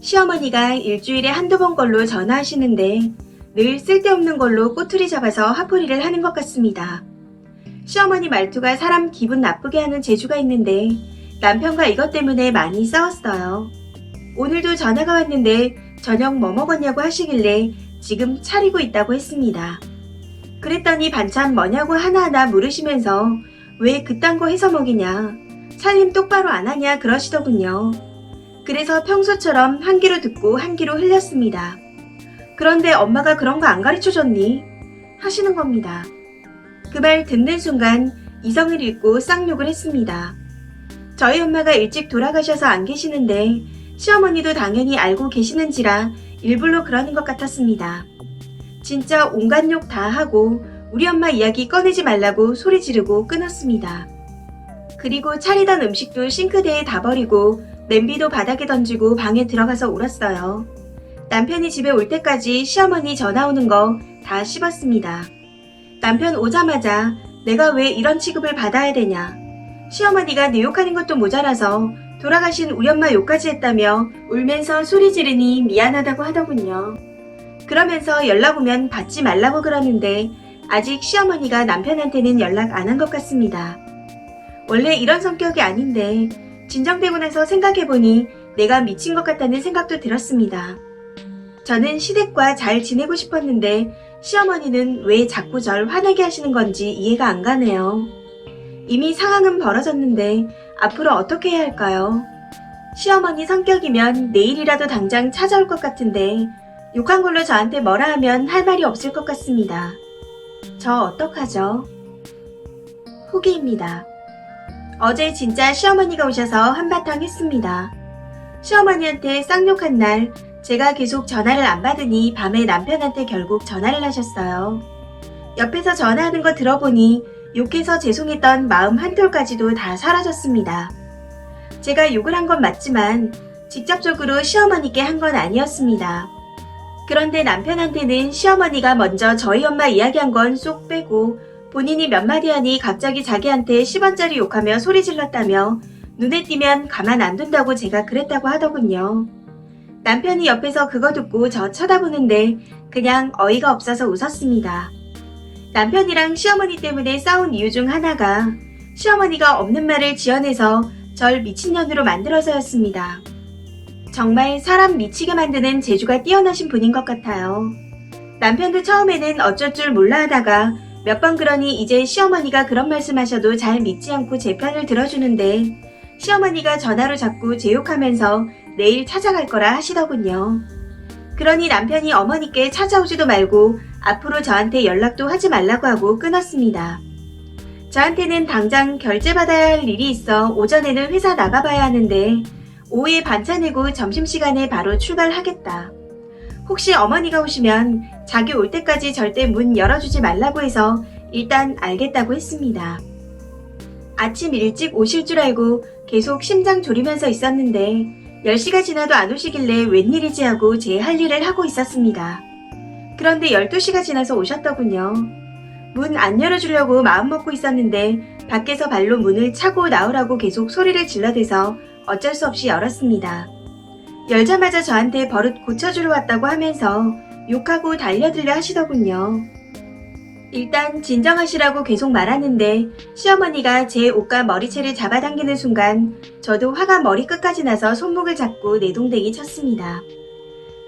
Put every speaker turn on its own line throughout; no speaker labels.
시어머니가 일주일에 한두 번 걸로 전화하시는데 늘 쓸데없는 걸로 꼬투리 잡아서 화풀이를 하는 것 같습니다. 시어머니 말투가 사람 기분 나쁘게 하는 재주가 있는데 남편과 이것 때문에 많이 싸웠어요. 오늘도 전화가 왔는데 저녁 뭐 먹었냐고 하시길래 지금 차리고 있다고 했습니다. 그랬더니 반찬 뭐냐고 하나하나 물으시면서 왜 그딴 거 해서 먹이냐, 살림 똑바로 안 하냐 그러시더군요. 그래서 평소처럼 한 귀로 듣고 한 귀로 흘렸습니다. 그런데 엄마가 그런 거 안 가르쳐줬니? 하시는 겁니다. 그 말 듣는 순간 이성을 잃고 쌍욕을 했습니다. 저희 엄마가 일찍 돌아가셔서 안 계시는데 시어머니도 당연히 알고 계시는지라 일부러 그러는 것 같았습니다. 진짜 온갖 욕 다 하고 우리 엄마 이야기 꺼내지 말라고 소리 지르고 끊었습니다. 그리고 차리던 음식도 싱크대에 다 버리고 냄비도 바닥에 던지고 방에 들어가서 울었어요. 남편이 집에 올 때까지 시어머니 전화 오는 거 다 씹었습니다. 남편 오자마자 내가 왜 이런 취급을 받아야 되냐, 시어머니가 내 욕하는 것도 모자라서 돌아가신 우리 엄마 욕까지 했다며 울면서 소리 지르니 미안하다고 하더군요. 그러면서 연락 오면 받지 말라고 그러는데 아직 시어머니가 남편한테는 연락 안 한 것 같습니다. 원래 이런 성격이 아닌데 진정되고 나서 생각해보니 내가 미친 것 같다는 생각도 들었습니다. 저는 시댁과 잘 지내고 싶었는데 시어머니는 왜 자꾸 절 화나게 하시는 건지 이해가 안 가네요. 이미 상황은 벌어졌는데 앞으로 어떻게 해야 할까요? 시어머니 성격이면 내일이라도 당장 찾아올 것 같은데 욕한 걸로 저한테 뭐라 하면 할 말이 없을 것 같습니다. 저 어떡하죠? 후기입니다. 어제 진짜 시어머니가 오셔서 한바탕 했습니다. 시어머니한테 쌍욕한 날 제가 계속 전화를 안 받으니 밤에 남편한테 결국 전화를 하셨어요. 옆에서 전화하는 거 들어보니 욕해서 죄송했던 마음 한톨까지도 다 사라졌습니다. 제가 욕을 한 건 맞지만 직접적으로 시어머니께 한 건 아니었습니다. 그런데 남편한테는 시어머니가 먼저 저희 엄마 이야기한 건 쏙 빼고 본인이 몇 마디 하니 갑자기 자기한테 10원짜리 욕하며 소리 질렀다며 눈에 띄면 가만 안 둔다고 제가 그랬다고 하더군요. 남편이 옆에서 그거 듣고 저 쳐다보는데 그냥 어이가 없어서 웃었습니다. 남편이랑 시어머니 때문에 싸운 이유 중 하나가 시어머니가 없는 말을 지어내서 절 미친년으로 만들어서였습니다. 정말 사람 미치게 만드는 재주가 뛰어나신 분인 것 같아요. 남편도 처음에는 어쩔 줄 몰라 하다가 몇 번 그러니 이제 시어머니가 그런 말씀하셔도 잘 믿지 않고 제 편을 들어주는데 시어머니가 전화로 자꾸 제 욕하면서 내일 찾아갈 거라 하시더군요. 그러니 남편이 어머니께 찾아오지도 말고 앞으로 저한테 연락도 하지 말라고 하고 끊었습니다. 저한테는 당장 결제받아야 할 일이 있어 오전에는 회사 나가봐야 하는데 오후에 반차 내고 점심시간에 바로 출발하겠다. 혹시 어머니가 오시면 자기 올 때까지 절대 문 열어주지 말라고 해서 일단 알겠다고 했습니다. 아침 일찍 오실 줄 알고 계속 심장 졸이면서 있었는데 10시가 지나도 안 오시길래 웬일이지 하고 제 할 일을 하고 있었습니다. 그런데 12시가 지나서 오셨더군요. 문 안 열어주려고 마음먹고 있었는데 밖에서 발로 문을 차고 나오라고 계속 소리를 질러대서 어쩔 수 없이 열었습니다. 열자마자 저한테 버릇 고쳐주러 왔다고 하면서 욕하고 달려들려 하시더군요. 일단 진정하시라고 계속 말하는데 시어머니가 제 옷과 머리채를 잡아당기는 순간 저도 화가 머리끝까지 나서 손목을 잡고 내동댕이 쳤습니다.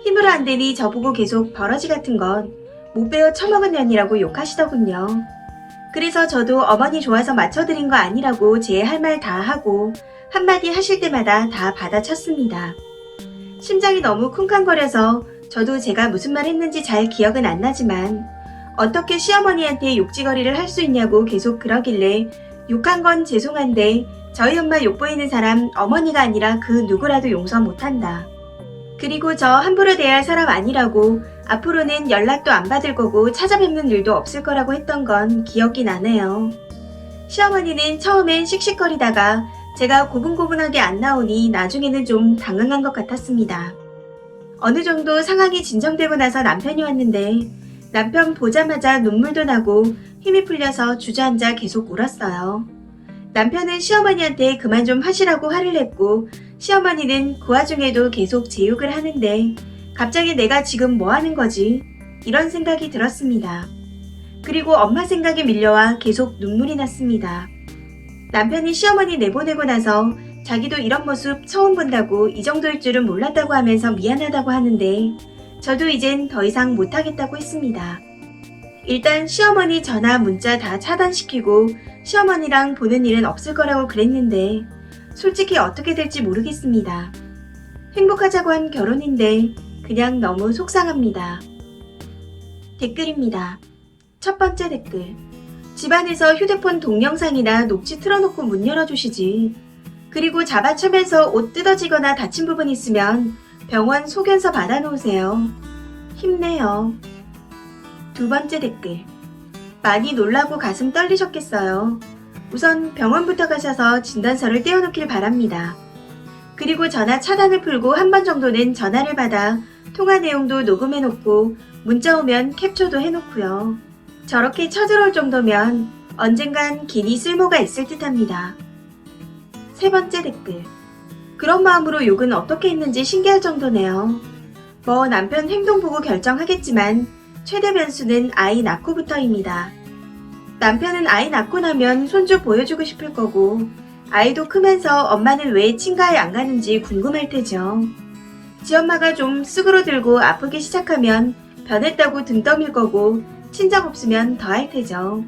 힘으로 안 되니 저보고 계속 버러지 같은 건 못 배워 처먹은 년이라고 욕하시더군요. 그래서 저도 어머니 좋아서 맞춰드린 거 아니라고 제 할 말 다 하고 한마디 하실 때마다 다 받아쳤습니다. 심장이 너무 쿵쾅거려서 저도 제가 무슨 말 했는지 잘 기억은 안 나지만 어떻게 시어머니한테 욕지거리를 할 수 있냐고 계속 그러길래 욕한 건 죄송한데 저희 엄마 욕보이는 사람 어머니가 아니라 그 누구라도 용서 못한다. 그리고 저 함부로 대할 사람 아니라고 앞으로는 연락도 안 받을 거고 찾아뵙는 일도 없을 거라고 했던 건 기억이 나네요. 시어머니는 처음엔 씩씩거리다가 제가 고분고분하게 안 나오니 나중에는 좀 당황한 것 같았습니다. 어느 정도 상황이 진정되고 나서 남편이 왔는데 남편 보자마자 눈물도 나고 힘이 풀려서 주저앉아 계속 울었어요. 남편은 시어머니한테 그만 좀 하시라고 화를 냈고 시어머니는 그 와중에도 계속 제 욕을 하는데 갑자기 내가 지금 뭐 하는 거지? 이런 생각이 들었습니다. 그리고 엄마 생각이 밀려와 계속 눈물이 났습니다. 남편이 시어머니 내보내고 나서 자기도 이런 모습 처음 본다고 이 정도일 줄은 몰랐다고 하면서 미안하다고 하는데 저도 이젠 더 이상 못하겠다고 했습니다. 일단 시어머니 전화 문자 다 차단시키고 시어머니랑 보는 일은 없을 거라고 그랬는데 솔직히 어떻게 될지 모르겠습니다. 행복하자고 한 결혼인데 그냥 너무 속상합니다. 댓글입니다. 첫 번째 댓글. 집안에서 휴대폰 동영상이나 녹취 틀어놓고 문 열어주시지. 그리고 잡아채면서 옷 뜯어지거나 다친 부분 있으면 병원 소견서 받아놓으세요. 힘내요. 두 번째 댓글. 많이 놀라고 가슴 떨리셨겠어요. 우선 병원부터 가셔서 진단서를 떼어놓길 바랍니다. 그리고 전화 차단을 풀고 한 번 정도는 전화를 받아 통화 내용도 녹음해놓고 문자 오면 캡처도 해놓고요. 저렇게 쳐들어올 정도면 언젠간 기니 쓸모가 있을 듯합니다. 세 번째 댓글. 그런 마음으로 욕은 어떻게 했는지 신기할 정도네요. 뭐 남편 행동 보고 결정하겠지만 최대 변수는 아이 낳고부터입니다. 남편은 아이 낳고 나면 손주 보여주고 싶을 거고 아이도 크면서 엄마는 왜 친가에 안 가는지 궁금할 테죠. 지엄마가 좀 쓰그러들고 아프기 시작하면 변했다고 등 떠밀 거고 친정 없으면 더 할 테죠.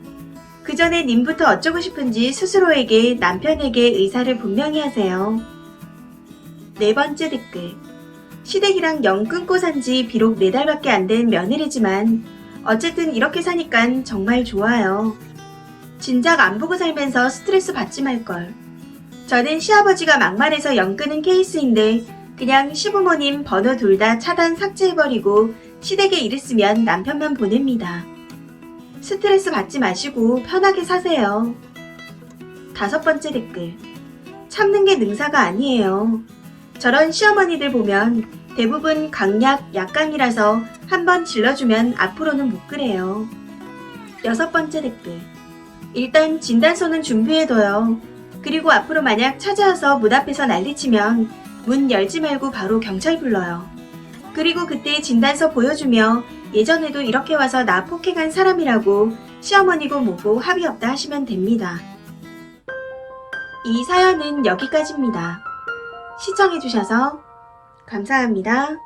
그 전에 님부터 어쩌고 싶은지 스스로에게 남편에게 의사를 분명히 하세요. 네 번째 댓글. 시댁이랑 영 끊고 산 지 비록 4달밖에 안 된 며느리지만 어쨌든 이렇게 사니깐 정말 좋아요. 진작 안 보고 살면서 스트레스 받지 말걸. 저는 시아버지가 막말해서 영 끊은 케이스인데 그냥 시부모님 번호 둘 다 차단 삭제해버리고 시댁에 일 있으면 남편만 보냅니다. 스트레스 받지 마시고 편하게 사세요. 다섯 번째 댓글. 참는 게 능사가 아니에요. 저런 시어머니들 보면 대부분 강약, 약강이라서 한번 질러주면 앞으로는 못 그래요. 여섯 번째 댓글. 일단 진단서는 준비해둬요. 그리고 앞으로 만약 찾아와서 문 앞에서 난리치면 문 열지 말고 바로 경찰 불러요. 그리고 그때 진단서 보여주며 예전에도 이렇게 와서 나 폭행한 사람이라고 시어머니고 뭐고 합의 없다 하시면 됩니다. 이 사연은 여기까지입니다. 시청해주셔서 감사합니다.